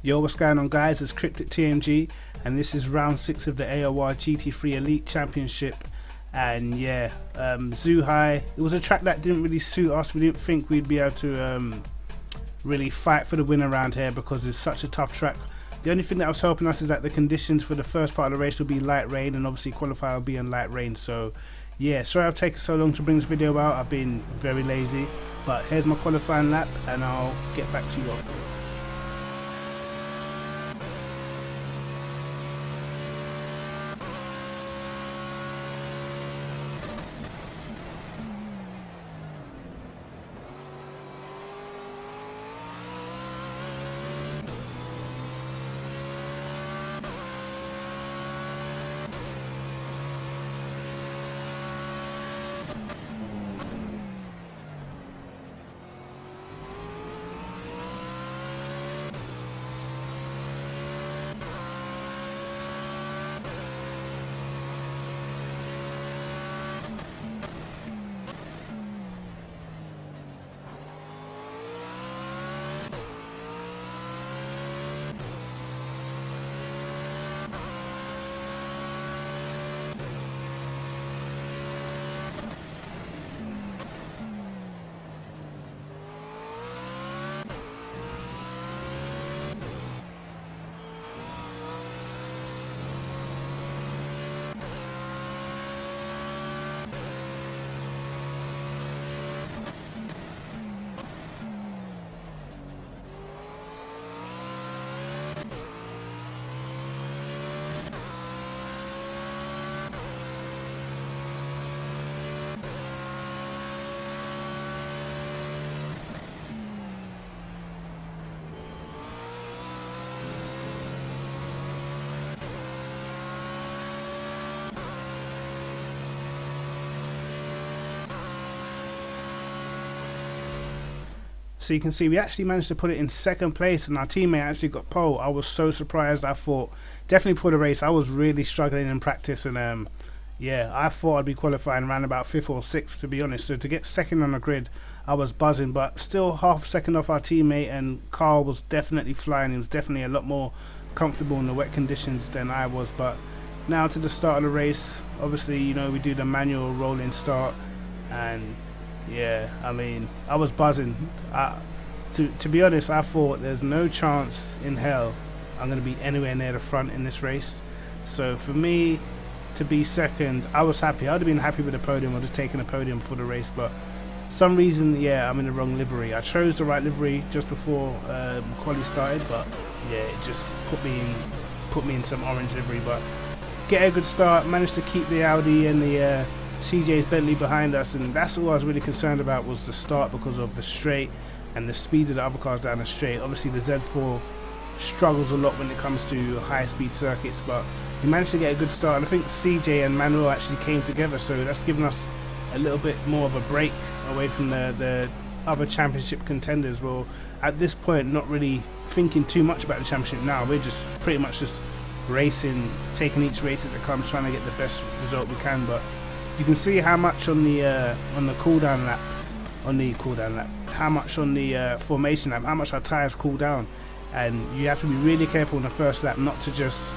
Yo, what's going on, guys? It's Kryptic TMG, and this is round 6 of the AOR GT3 Elite Championship. And yeah, Zhuhai, it was a track that didn't really suit us. We didn't think we'd be able to really fight for the win around here because it's such a tough track. The only thing that was helping us is that the conditions for the first part of the race will be light rain, and obviously qualifier will be in light rain. So yeah, sorry I've taken so long to bring this video out. I've been very lazy, but here's my qualifying lap and I'll get back to you afterwards. So you can see we actually managed to put it in second place, and our teammate actually got pole. I was so surprised. I thought definitely for the race I was really struggling in practice, and yeah, I thought I'd be qualifying around about 5th or 6th, to be honest. So to get second on the grid, I was buzzing, but still half a second off our teammate, and Carl was definitely flying. He was definitely a lot more comfortable in the wet conditions than I was. But now to the start of the race, obviously, you know, we do the manual rolling start, and yeah, I mean, I was buzzing. To be honest, I thought there's no chance in hell I'm going to be anywhere near the front in this race. So for me to be second, I was happy. I'd have been happy with the podium. I'd have taken a podium for the race, but for some reason, yeah, I'm in the wrong livery. I chose the right livery just before quali started, but yeah, it just put me in some orange livery. But get a good start, managed to keep the Audi and the CJ's Bentley behind us, and that's all I was really concerned about, was the start, because of the straight and the speed of the other cars down the straight. Obviously the Z4 struggles a lot when it comes to high speed circuits, but we managed to get a good start, and I think CJ and Manuel actually came together, so that's given us a little bit more of a break away from the other championship contenders. Well, at this point, not really thinking too much about the championship now. We're just pretty much just racing, taking each race as it comes, trying to get the best result we can. But you can see how much on the cooldown lap, how much on the formation lap, how much our tyres cool down, and you have to be really careful on the first lap not to just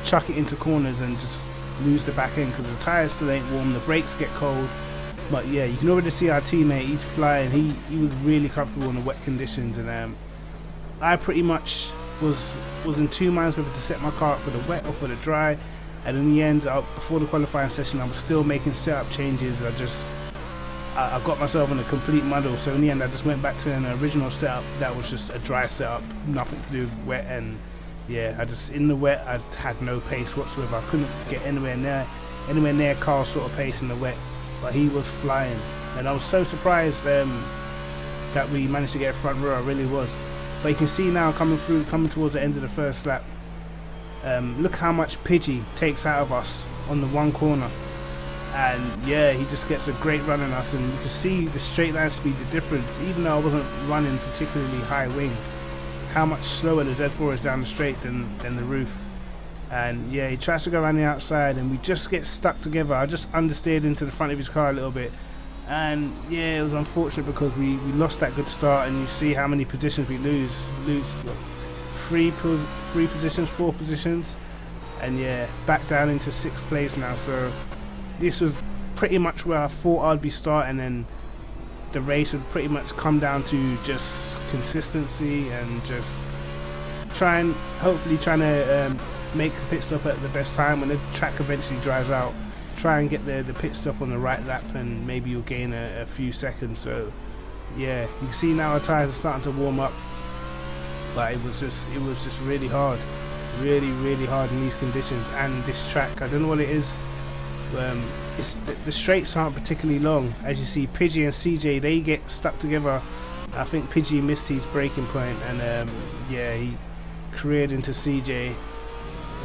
chuck it into corners and just lose the back end, because the tyres still ain't warm, the brakes get cold. But yeah, you can already see our teammate, he's flying, he was really comfortable in the wet conditions, and I pretty much was in two minds whether to set my car up for the wet or for the dry. And in the end, before the qualifying session, I was still making setup changes. I got myself in a complete muddle. So in the end, I just went back to an original setup that was just a dry setup, nothing to do with wet. And yeah, in the wet, I had no pace whatsoever. I couldn't get anywhere near Carl's sort of pace in the wet, but he was flying. And I was so surprised that we managed to get a front row. I really was. But you can see now coming towards the end of the first lap. Look how much Pidgey takes out of us on the one corner, and yeah, he just gets a great run on us, and you can see the straight line speed, the difference. Even though I wasn't running particularly high wing, how much slower the Z4 is down the straight than the roof. And yeah, he tries to go around the outside, and we just get stuck together. I just understeered into the front of his car a little bit, and yeah, it was unfortunate because we lost that good start, and you see how many positions we lose three positions, 4 positions, and yeah, back down into 6th place now. So this was pretty much where I thought I'd be starting, and the race would pretty much come down to just consistency and just hopefully trying to make the pit stop at the best time. When the track eventually dries out, try and get the pit stop on the right lap, and maybe you'll gain a few seconds. So yeah, you can see now our tyres are starting to warm up, but it was just really hard, really hard in these conditions and this track. I don't know what it is. The straights aren't particularly long. As you see, Pidgey and CJ, they get stuck together. I think Pidgey missed his braking point, and yeah, he careered into CJ.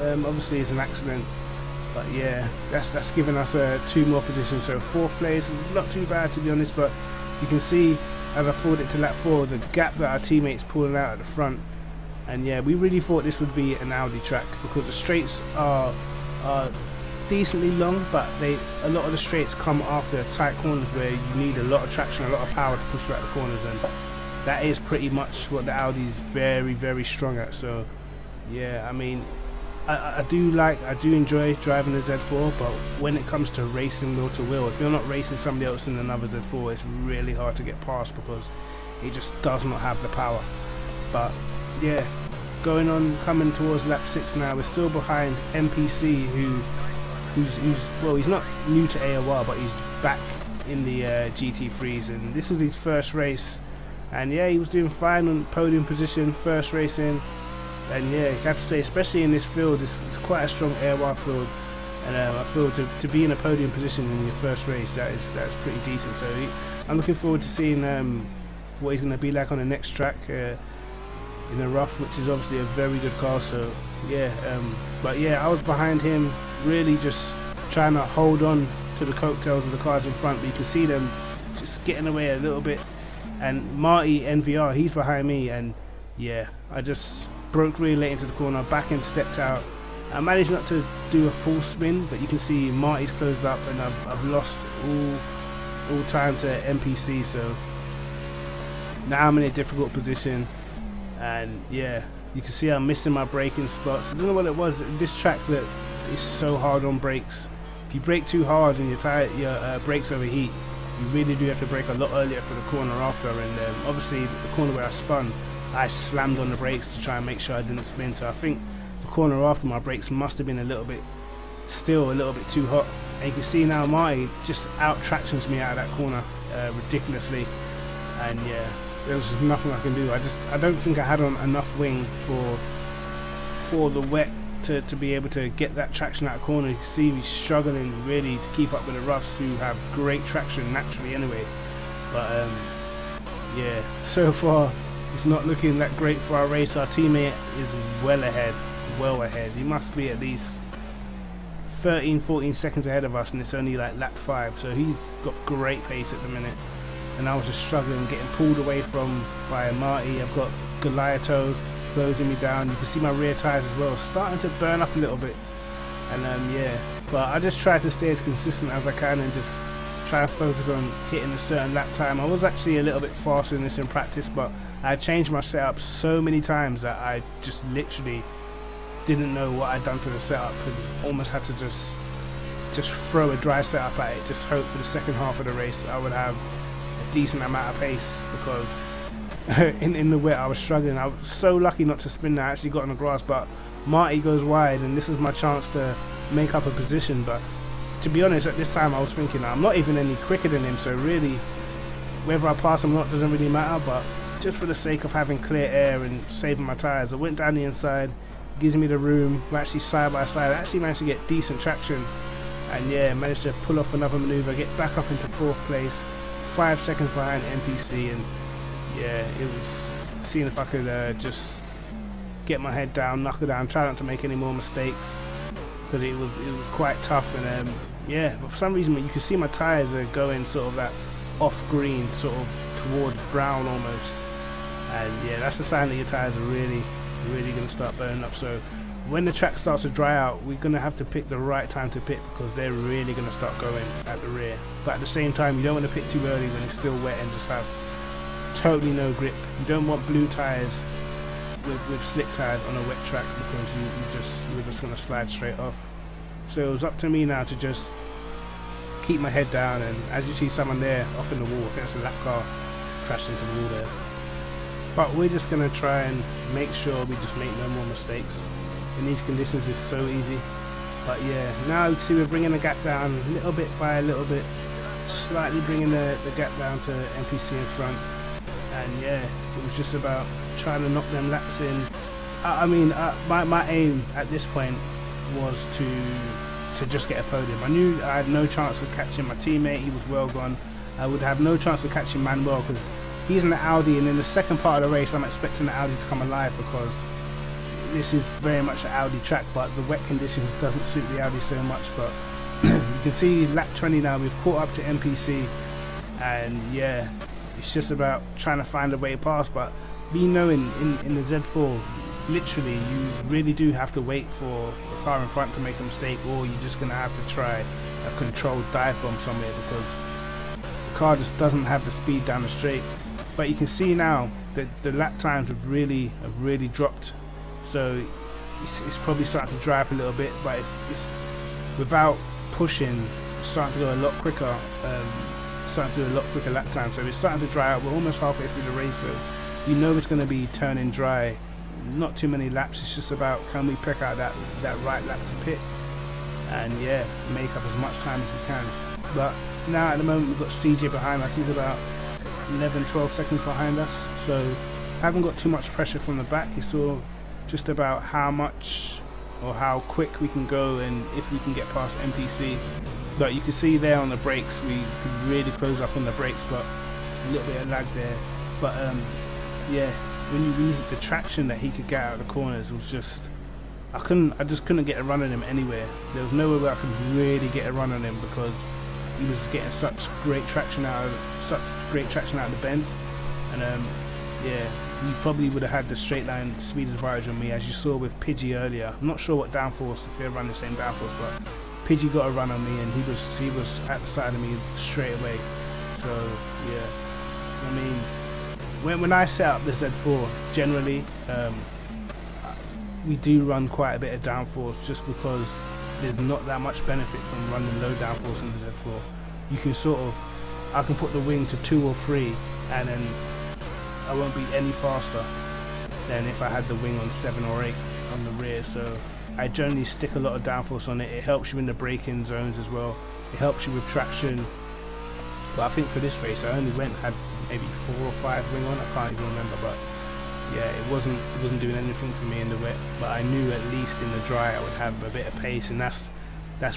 Obviously it's an accident, but yeah, that's given us 2 more positions. So 4th place is not too bad, to be honest, but you can see as I forward it to lap 4, the gap that our teammates pulling out at the front. And yeah, we really thought this would be an Audi track, because the straights are decently long, but a lot of the straights come after tight corners where you need a lot of traction, a lot of power to push throughout the corners, and that is pretty much what the Audi is very strong at. So yeah, I mean, I do enjoy driving the Z4, but when it comes to racing wheel to wheel, if you're not racing somebody else in another Z4, it's really hard to get past, because it just does not have the power. But yeah, coming towards lap 6 now, we're still behind MPC, who's well, he's not new to AOR, but he's back in the GT3s, and this was his first race, and yeah, he was doing fine on podium position, first race in. And yeah, you have to say, especially in this field, it's quite a strong AOR field, and I feel to be in a podium position in your first race, that's pretty decent. So I'm looking forward to seeing what he's going to be like on the next track in the rough, which is obviously a very good car. So yeah, but yeah, I was behind him, really just trying to hold on to the coattails of the cars in front, but you can see them just getting away a little bit. And Marty NVR, he's behind me, and yeah, I just broke really late into the corner, back end stepped out. I managed not to do a full spin, but you can see Marty's closed up, and I've lost all time to MPC. So now I'm in a difficult position, and yeah, you can see I'm missing my braking spots. I don't know what it was. This track that is so hard on brakes. If you brake too hard and your brakes overheat, you really do have to brake a lot earlier for the corner after. And obviously the corner where I spun, I slammed on the brakes to try and make sure I didn't spin. So I think the corner after, my brakes must have been a little bit too hot. And you can see now Marty just out tractions me out of that corner ridiculously. And yeah, there was just nothing I can do. I don't think I had on enough wing for the wet to be able to get that traction out of corner. You can see me struggling really to keep up with the roughs, who have great traction naturally anyway. But yeah, so far it's not looking that great for our race. Our teammate is well ahead. He must be at least 13-14 seconds ahead of us, and it's only like lap 5, so he's got great pace at the minute. And I was just struggling, getting pulled away from by Marty. I've got Goliato closing me down. You can see my rear tyres as well starting to burn up a little bit. And yeah, but I just try to stay as consistent as I can and just try to focus on hitting a certain lap time. I was actually a little bit faster than this in practice, but I changed my setup so many times that I just literally didn't know what I'd done to the setup, and almost had to just throw a dry setup at it, just hope for the second half of the race I would have a decent amount of pace, because in the wet I was struggling. I was so lucky not to spin that I actually got on the grass, but Marty goes wide and this is my chance to make up a position. But to be honest, at this time I was thinking I'm not even any quicker than him, so really whether I pass him or not doesn't really matter. But just for the sake of having clear air and saving my tyres, I went down the inside, gives me the room. We're actually side by side. I actually managed to get decent traction, and yeah, managed to pull off another manoeuvre, get back up into 4th place, 5 seconds behind NPC. And yeah, it was seeing if I could just get my head down, knuckle down, try not to make any more mistakes, because it was quite tough. And yeah, but for some reason you can see my tyres are going sort of that off green, sort of towards brown almost. And yeah, that's a sign that your tyres are really going to start burning up. So when the track starts to dry out, we're going to have to pick the right time to pit, because they're really going to start going at the rear. But at the same time, you don't want to pit too early when it's still wet and just have totally no grip. You don't want blue tyres with slick tires on a wet track because you're just gonna slide straight off. So it was up to me now to just keep my head down, and as you see someone there off in the wall, I think that's a lap car crashed into the wall there. But we're just gonna try and make sure we just make no more mistakes. In these conditions it's so easy. But yeah, now you can see we're bringing the gap down little bit by a little bit, slightly bringing the gap down to NPC in front. And yeah, it was just about trying to knock them laps in. My aim at this point was to just get a podium. I knew I had no chance of catching my teammate, he was well gone. I would have no chance of catching Manuel because he's in the Audi, and in the second part of the race I'm expecting the Audi to come alive because this is very much an Audi track, but the wet conditions doesn't suit the Audi so much. But you can see lap 20 now, we've caught up to NPC, and yeah, it's just about trying to find a way past. But we know in the Z4, literally you really do have to wait for the car in front to make a mistake, or you're just gonna have to try a controlled dive bomb somewhere because the car just doesn't have the speed down the straight. But you can see now that the lap times have really dropped, so it's probably starting to dry up a little bit, but it's without pushing, it's starting to go a lot quicker, starting to do a lot quicker lap time. So it's starting to dry out. We're almost halfway through the race, so you know it's going to be turning dry. Not too many laps, it's just about can we pick out that right lap to pit and yeah, make up as much time as we can. But now at the moment we've got CJ behind us, he's about 11-12 seconds behind us, so I haven't got too much pressure from the back. It's all just about how much or how quick we can go and if we can get past NPC. But you can see there on the brakes we could really close up on the brakes, but a little bit of lag there. But yeah, when you the traction that he could get out of the corners was just, I just couldn't get a run on him anywhere. There was nowhere where I could really get a run on him because he was getting such great traction out of the bends. And yeah, he probably would have had the straight line speed advantage on me, as you saw with Pidgey earlier. I'm not sure what downforce, if they're running the same downforce, but Pidgey got a run on me and he was at the side of me straight away. So yeah, I mean, when I set up the Z4, generally we do run quite a bit of downforce just because there's not that much benefit from running low downforce in the Z4. You can I can put the wing to 2 or 3 and then I won't be any faster than if I had the wing on 7 or 8 on the rear. So I generally stick a lot of downforce on it. It helps you in the braking zones as well. It helps you with traction. But I think for this race I only had maybe 4 or 5 wing on. I can't even remember, but yeah, it wasn't doing anything for me in the wet. But I knew at least in the dry I would have a bit of pace, and that's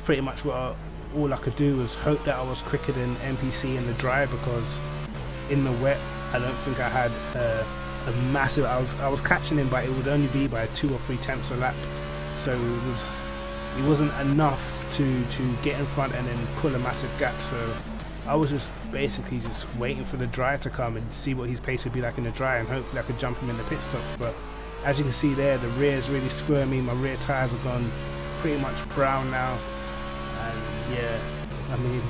pretty much what all I could do was hope that I was quicker than NPC in the dry, because in the wet I don't think I had a massive. I was catching him, but it would only be by 2 or 3 tenths a lap. So it wasn't enough to get in front and then pull a massive gap. So I was just basically just waiting for the dry to come and see what his pace would be like in the dry, and hopefully I could jump him in the pit stops. But as you can see there, the rear is really squirmy. My rear tires have gone pretty much brown now, and yeah, I mean,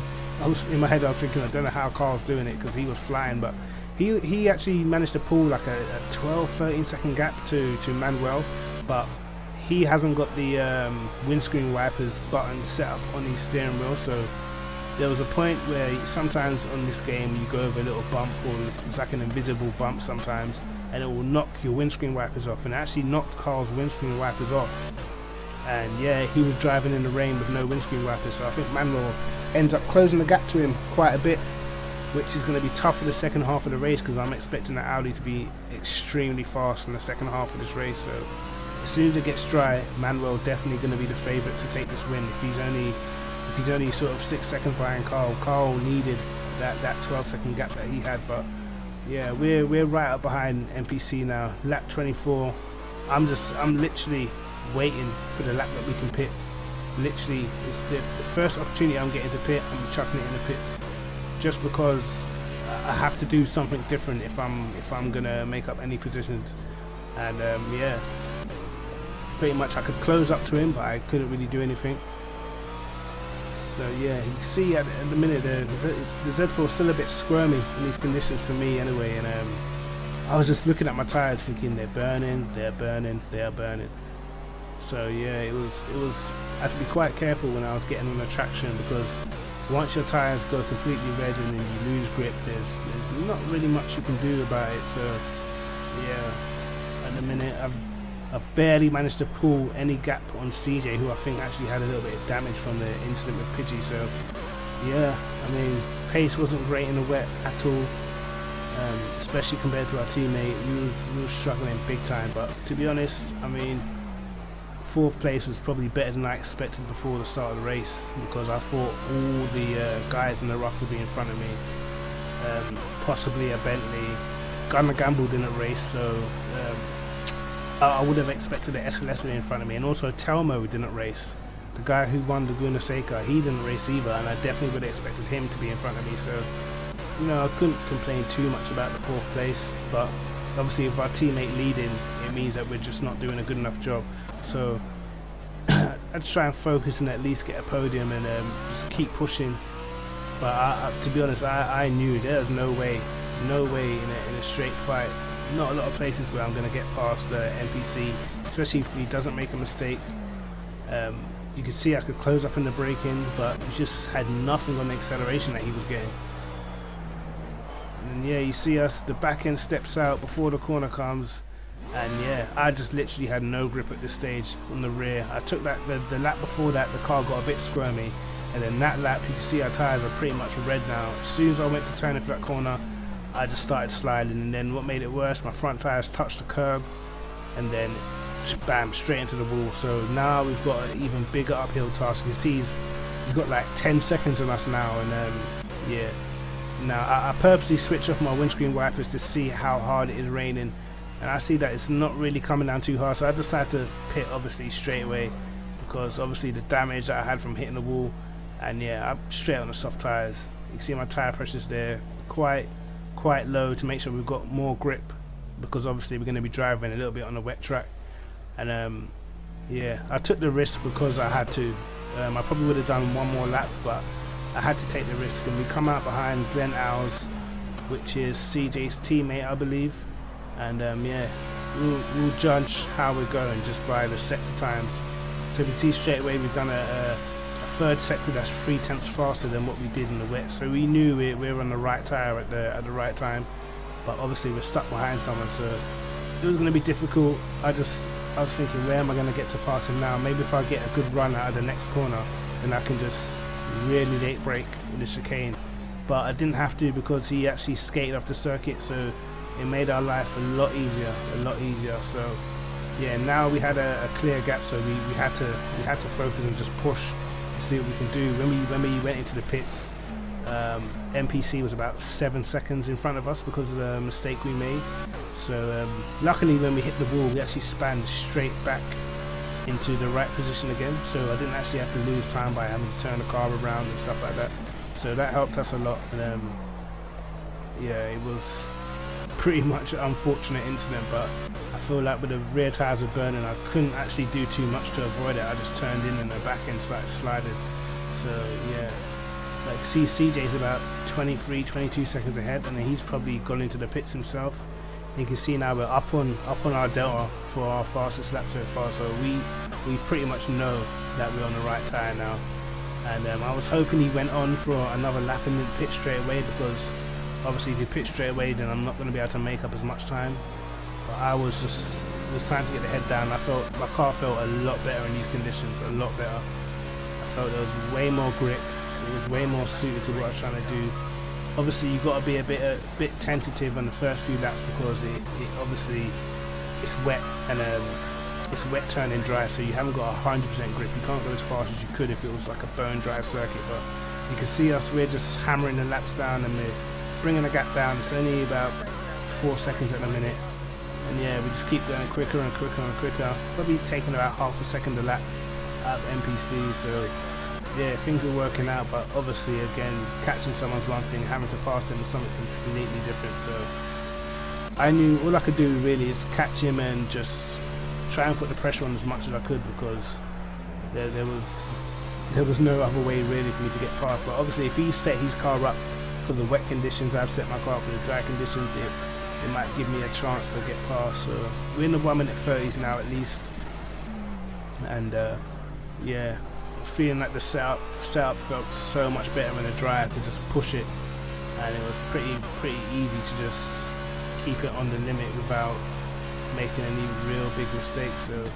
in my head I was thinking, I don't know how Carl's doing it because he was flying, but he actually managed to pull like a 12-13 second gap to Manuel, but he hasn't got the windscreen wipers button set up on his steering wheel. So there was a point where sometimes on this game you go over a little bump, or it's like an invisible bump sometimes, and it will knock your windscreen wipers off, and it actually knocked Carl's windscreen wipers off. And yeah, he was driving in the rain with no windscreen wipers, so I think Manuel ends up closing the gap to him quite a bit, which is going to be tough for the second half of the race, because I'm expecting the Audi to be extremely fast in the second half of this race. So as soon as it gets dry, Manuel definitely going to be the favourite to take this win. If he's only sort of 6 seconds behind Carl. Carl needed that 12-second gap that he had. But yeah, we're right up behind NPC now. Lap 24. I'm literally waiting for the lap that we can pit. Literally, it's the first opportunity I'm getting to pit, I'm chucking it in the pits, just because I have to do something different if I'm gonna make up any positions. And yeah, pretty much I could close up to him, but I couldn't really do anything. So yeah, you can see at the minute the Z4 is still a bit squirmy in these conditions for me anyway, and I was just looking at my tires thinking they're burning, they're burning, they're burning. So yeah, it was I had to be quite careful when I was getting on the traction, because once your tires go completely red and then you lose grip, there's not really much you can do about it. So yeah, at the minute I've barely managed to pull any gap on CJ, who I think actually had a little bit of damage from the incident with Pidgey. So yeah, I mean, pace wasn't great in the wet at all, especially compared to our teammate. We were struggling big time, but to be honest, I mean, 4th place was probably better than I expected before the start of the race, because I thought all the guys in the rough would be in front of me, possibly a Bentley. Gunnar Gamble didn't race, so I would have expected an SLS to be in front of me, and also Telmo didn't race. The guy who won Laguna Seca, he didn't race either, and I definitely would have expected him to be in front of me. So, you know, I couldn't complain too much about the 4th place, but obviously with our teammate leading, it means that we're just not doing a good enough job. So I'd try and focus and at least get a podium and just keep pushing. But to be honest, I knew there was no way in a straight fight. Not a lot of places where I'm going to get past the NPC, especially if he doesn't make a mistake. You could see I could close up in the braking, but he just had nothing on the acceleration that he was getting. And yeah, you see us, the back end steps out before the corner comes, and yeah, I just literally had no grip at this stage on the rear. I took that, the lap before that, the car got a bit squirmy, and then that lap, you can see our tyres are pretty much red now. As soon as I went to turn into that corner, I just started sliding, and then what made it worse, my front tyres touched the curb, and then bam, straight into the wall. So now we've got an even bigger uphill task. You can see he's got like 10 seconds on us now, and yeah. Now I purposely switched off my windscreen wipers to see how hard it is raining, and I see that it's not really coming down too hard, so I decided to pit obviously straight away, because obviously the damage that I had from hitting the wall. And yeah, I'm straight on the soft tyres. You can see my tyre pressures there quite low to make sure we've got more grip, because obviously we're going to be driving a little bit on a wet track. And yeah, I took the risk because I had to. I probably would have done one more lap, but I had to take the risk. And we come out behind Glenn Owls, which is CJ's teammate, I believe. And yeah, we'll judge how we're going just by the sector times. So we can see straight away we've done a third sector that's 3/10 faster than what we did in the wet. So we knew we were on the right tyre at the right time, but obviously we're stuck behind someone, so it was going to be difficult. I was thinking, where am I going to get to pass him now? Maybe if I get a good run out of the next corner, then I can just really late brake in the chicane. But I didn't have to, because he actually skated off the circuit, so it made our life a lot easier. So yeah, now we had a clear gap, so we had to focus and just push to see what we can do. When we went into the pits, NPC was about 7 seconds in front of us because of the mistake we made. So luckily when we hit the wall, we actually spanned straight back into the right position again, so I didn't actually have to lose time by having to turn the car around and stuff like that. So that helped us a lot. And yeah, it was pretty much an unfortunate incident, but I feel like with the rear tyres were burning, I couldn't actually do too much to avoid it. I just turned in and the back end started sliding. So yeah, like see, CJ's about 22 seconds ahead, and then he's probably gone into the pits himself. You can see now we're up on our delta for our fastest lap so far, so we pretty much know that we're on the right tyre now. And I was hoping he went on for another lap and didn't pit straight away, because obviously if you pit straight away, then I'm not going to be able to make up as much time. But I was trying to get the head down. I felt my car felt a lot better in these conditions, a lot better. I felt there was way more grip. It was way more suited to what I was trying to do. Obviously you've got to be a bit tentative on the first few laps, because it obviously it's wet, and it's wet turning dry, so you haven't got 100% grip. You can't go as fast as you could if it was like a bone dry circuit. But you can see us, we're just hammering the laps down and we're bringing the gap down. It's only about 4 seconds at the minute, and yeah, we just keep going quicker and quicker and quicker. Probably taking about half a second a lap out of NPC. So yeah, things are working out, but obviously again, catching someone's one thing, having to pass them is something completely different. So I knew all I could do really is catch him and just try and put the pressure on as much as I could, because there was no other way really for me to get past. But obviously if he set his car up for the wet conditions, I've set my car for the dry conditions, it might give me a chance to get past. So we're in the 1 minute 30s now at least, and yeah, feeling like the setup felt so much better in the drive to just push it, and it was pretty easy to just keep it on the limit without making any real big mistakes. So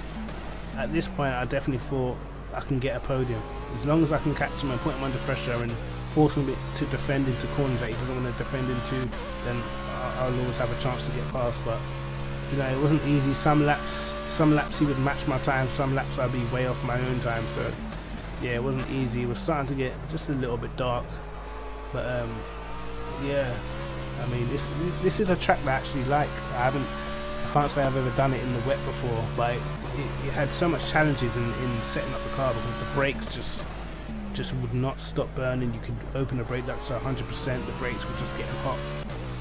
at this point I definitely thought I can get a podium as long as I can catch him and put him under pressure and force him to defend into corners that he doesn't want to defend into. Then I'll always have a chance to get past. But you know, it wasn't easy. Some laps he would match my time, some laps I'd be way off my own time. So yeah, it wasn't easy. It was starting to get just a little bit dark, but yeah, I mean, this is a track that I actually like. I can't say I've ever done it in the wet before, but it had so much challenges in setting up the car, because the brakes just would not stop burning. You could open the brake ducts to 100%, the brakes were just getting hot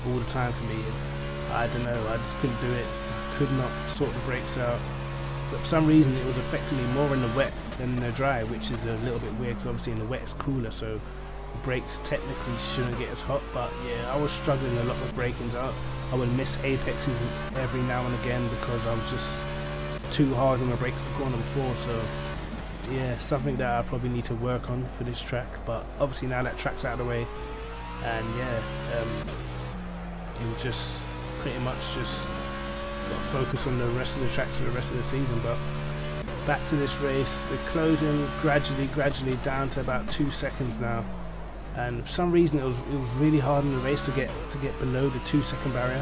all the time for me. And I don't know, I just couldn't do it. I could not sort the brakes out. But for some reason it was affecting me more in the wet than in the dry, which is a little bit weird, because obviously in the wet it's cooler, so the brakes technically shouldn't get as hot. But yeah, I was struggling a lot with braking. I would miss apexes every now and again because I was just too hard on the brakes to corner before. So yeah, something that I probably need to work on for this track. But obviously now that track's out of the way, and yeah, it was just pretty much just got to focus on the rest of the tracks for the rest of the season. But back to this race, we're closing gradually down to about 2 seconds now, and for some reason it was really hard in the race to get below the 2 second barrier.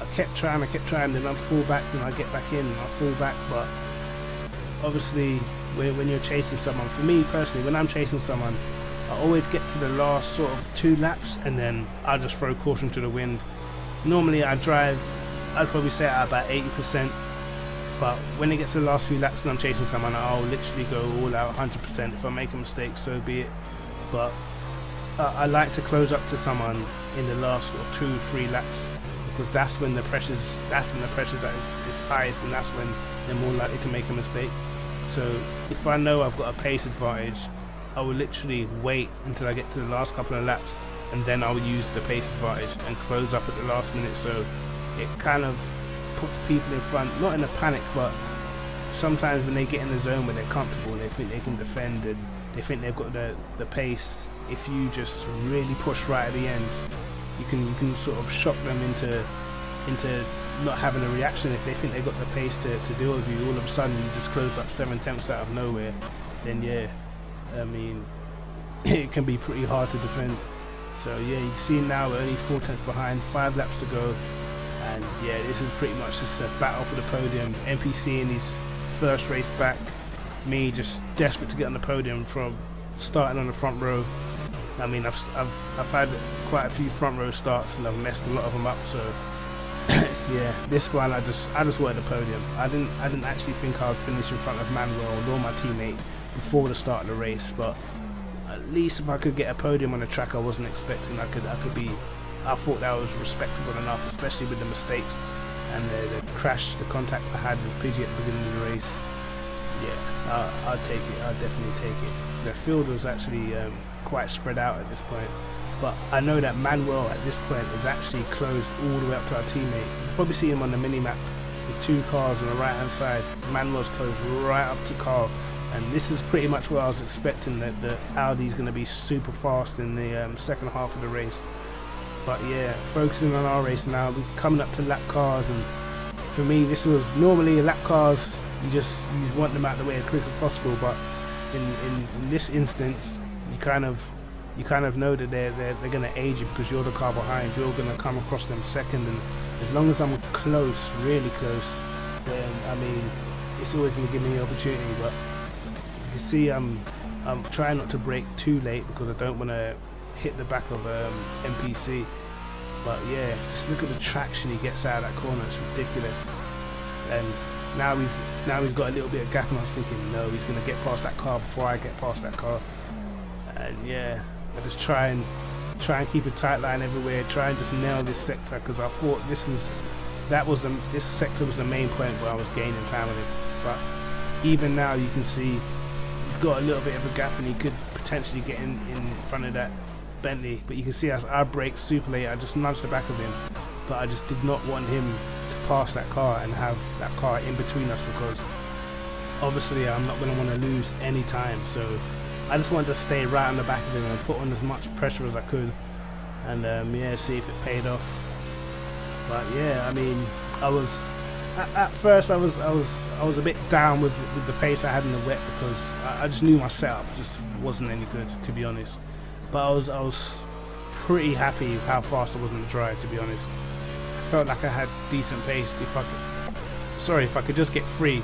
I kept trying, then I'd fall back, then I'd get back in, and I'd fall back. But obviously when you're chasing someone, for me personally, when I'm chasing someone, I always get to the last sort of 2 laps and then I just throw caution to the wind. Normally I'd probably say at about 80%, but when it gets to the last few laps and I'm chasing someone, I'll literally go all out 100%. If I make a mistake, so be it. But I like to close up to someone in the last sort of 2-3 laps, because that's when the pressure that is highest, and that's when they're more likely to make a mistake. So if I know I've got a pace advantage, I will literally wait until I get to the last couple of laps, and then I'll use the pace advantage and close up at the last minute. So it kind of puts people in front, not in a panic, but sometimes when they get in the zone where they're comfortable, they think they can defend and they think they've got the pace. If you just really push right at the end, you can sort of shock them into not having a reaction. If they think they've got the pace to deal with you, all of a sudden you just close up 7/10 out of nowhere, then yeah, I mean, it can be pretty hard to defend. So yeah, you can see now we're only 4/10 behind, 5 laps to go, and yeah, this is pretty much just a battle for the podium. NPC in his first race back, me just desperate to get on the podium from starting on the front row. I mean, I've had quite a few front row starts and I've messed a lot of them up. So yeah, this one I just wanted the podium. I didn't actually think I would finish in front of Manuel nor my teammate before the start of the race, but at least if I could get a podium on a track I wasn't expecting, I thought that was respectable enough, especially with the mistakes and the crash, the contact I had with Pidgey at the beginning of the race. Yeah, I'll take it. I'll definitely take it. The field was actually quite spread out at this point, but I know that Manuel at this point is actually closed all the way up to our teammate. You'll probably see him on the mini-map with 2 cars on the right hand side. Manuel's closed right up to Carl, and this is pretty much what I was expecting, that the Audi's going to be super fast in the second half of the race. But yeah, focusing on our race now, we're coming up to lap cars, and for me this was normally lap cars, you want them out of the way as quick as possible, but in this instance you kind of know that they're going to age you because you're the car behind. You're going to come across them second, and as long as I'm close, really close, then I mean it's always going to give me the opportunity. But you see, I'm trying not to brake too late because I don't want to hit the back of NPC. But yeah, just look at the traction he gets out of that corner. It's ridiculous. And now he's got a little bit of gap, and I was thinking, no, he's going to get past that car before I get past that car. And yeah, I just try and keep a tight line everywhere, try and just nail this sector, because I thought this sector was the main point where I was gaining time with him. But even now you can see he's got a little bit of a gap, and he could potentially get in front of that Bentley. But you can see as I brake super late, I just nudged the back of him, but I just did not want him to pass that car and have that car in between us, because obviously I'm not going to want to lose any time. So I just wanted to stay right on the back of him and put on as much pressure as I could, and yeah, see if it paid off. But yeah, I mean, I was at first I was a bit down with the pace I had in the wet, because I just knew my setup just wasn't any good, to be honest. But I was pretty happy with how fast I was in the dry, to be honest. I felt like I had decent pace. If I could just get free,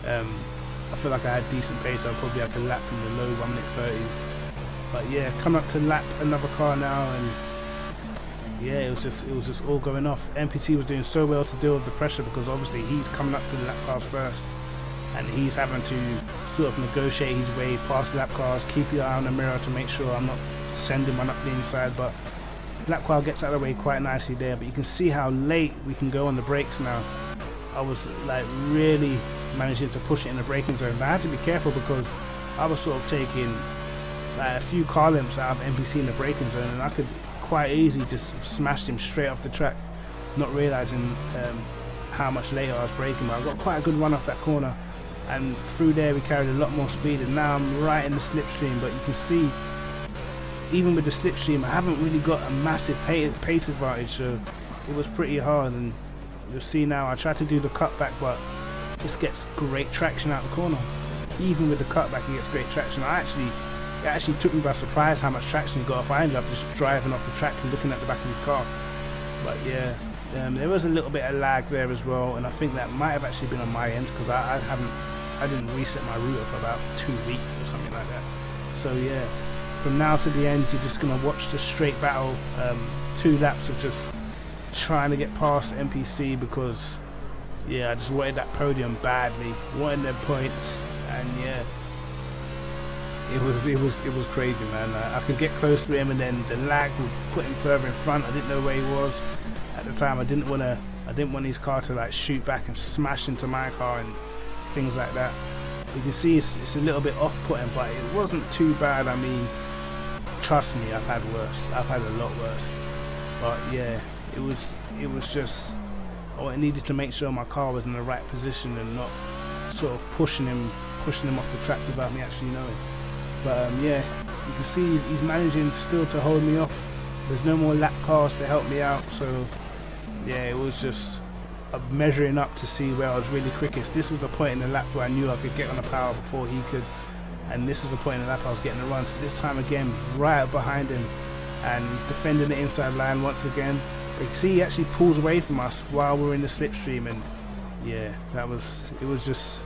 I feel like I had decent pace. I'll probably have to lap in the low 1 minute 30s. But yeah, coming up to lap another car now, and yeah, it was just all going off. NPC was doing so well to deal with the pressure, because obviously he's coming up to the lap cars first, and he's having to sort of negotiate his way past lap cars, keep your eye on the mirror to make sure I'm not sending one up the inside. But lap car gets out of the way quite nicely there. But you can see how late we can go on the brakes now. I was like really managing to push it in the braking zone, but I had to be careful, because I was sort of taking like a few car lengths out of NPC in the braking zone, and I could quite easily just smash him straight off the track, not realizing how much later I was braking. But I got quite a good run off that corner, and through there we carried a lot more speed, and now I'm right in the slipstream. But you can see, even with the slipstream, I haven't really got a massive pace advantage, so it was pretty hard. And you'll see now I tried to do the cutback, but just gets great traction out the corner. Even with the cutback, he gets great traction. It actually took me by surprise how much traction he got off. I ended up just driving off the track and looking at the back of his car. But yeah, there was a little bit of lag there as well, and I think that might have actually been on my end, because I didn't reset my router for about 2 weeks or something like that. So yeah, from now to the end, you're just gonna watch the straight battle, 2 laps of just trying to get past NPC, because yeah, I just wanted that podium badly, wanted their points, and yeah, it was crazy, man. I could get close to him, and then the lag would put him further in front. I didn't know where he was at the time. I didn't want his car to like shoot back and smash into my car and things like that. You can see it's a little bit off-putting, but it wasn't too bad. I mean, trust me, I've had worse. I've had a lot worse. But yeah, it was just, I needed to make sure my car was in the right position and not sort of pushing him off the track without me actually knowing. But yeah, you can see he's managing still to hold me off. There's no more lap cars to help me out, so yeah, it was just measuring up to see where I was really quickest. This was the point in the lap where I knew I could get on the power before he could, and this was the point in the lap I was getting the run. So this time again, right up behind him, and he's defending the inside line once again. But you can see he actually pulls away from us while we're in the slipstream, and yeah, it was just,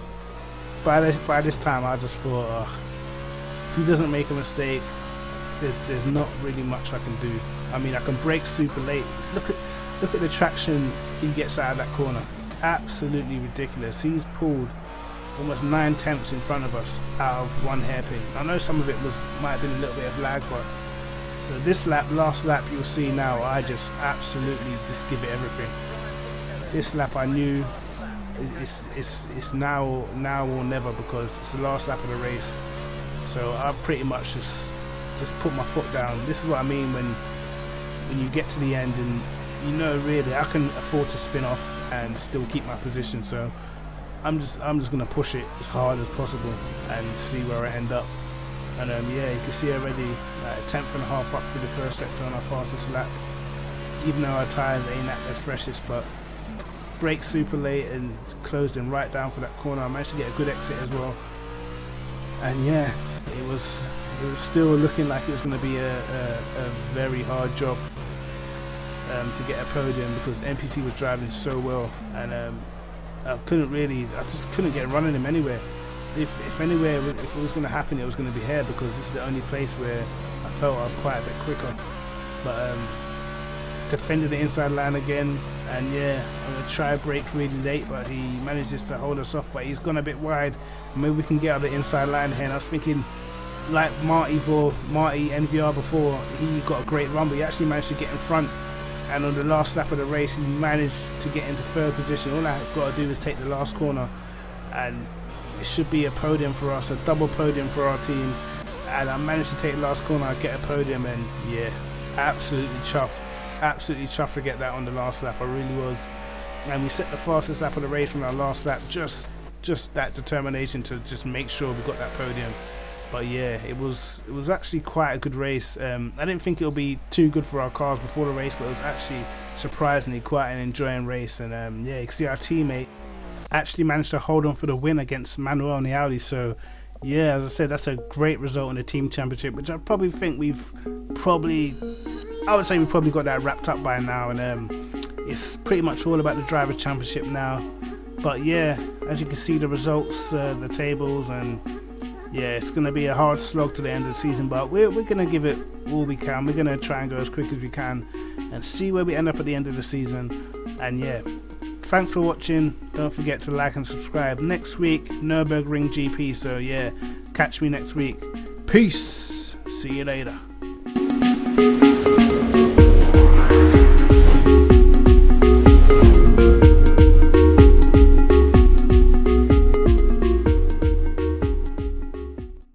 by this time I just thought, if he doesn't make a mistake, there's not really much I can do. I mean, I can brake super late. Look at the traction he gets out of that corner. Absolutely ridiculous. He's pulled almost 9/10 in front of us out of 1 hairpin. I know some of it might have been a little bit of lag, but so this last lap, you'll see now, I just absolutely just give it everything. This lap I knew it's now or never, because it's the last lap of the race. So I pretty much just put my foot down. This is what I mean when you get to the end and you know really I can afford to spin off and still keep my position. So I'm just gonna push it as hard as possible and see where I end up. And yeah, you can see already a 10.5 up to the first sector on our fastest lap, even though our tyres ain't at their freshest. But braked super late and closing right down for that corner. I managed to get a good exit as well. And yeah, it was still looking like it was going to be a very hard job to get a podium, because NPC was driving so well, and I just couldn't get running him anywhere. If anywhere, if it was going to happen, it was going to be here, because this is the only place where I felt I was quite a bit quicker. But defended the inside line again, and yeah, I'm going to try to brake really late, but he manages to hold us off. But he's gone a bit wide. Maybe we can get out the inside line here. And I was thinking, like Marty NVR before, he got a great run, but he actually managed to get in front. And on the last lap of the race, he managed to get into third position. All I've got to do is take the last corner, and it should be a podium for us, a double podium for our team. And I managed to take the last corner, I get a podium, and yeah, absolutely chuffed. absolutely chuffed to get that on the last lap. I really was. And we set the fastest lap of the race on our last lap. Just that determination to just make sure we got that podium. But yeah, it was actually quite a good race. I didn't think it'll be too good for our cars before the race, but it was actually surprisingly quite an enjoying race. And yeah, you can see our teammate actually managed to hold on for the win against Manuel and the Audi. So yeah, as I said, that's a great result in the team championship, which I probably think I would say we've probably got that wrapped up by now. And it's pretty much all about the driver championship now. But yeah, as you can see the results, the tables, and yeah, it's going to be a hard slog to the end of the season, but we're going to give it all we can. We're going to try and go as quick as we can and see where we end up at the end of the season. And yeah, thanks for watching. Don't forget to like and subscribe. Next week, Nürburgring GP. So yeah, catch me next week. Peace. See you later.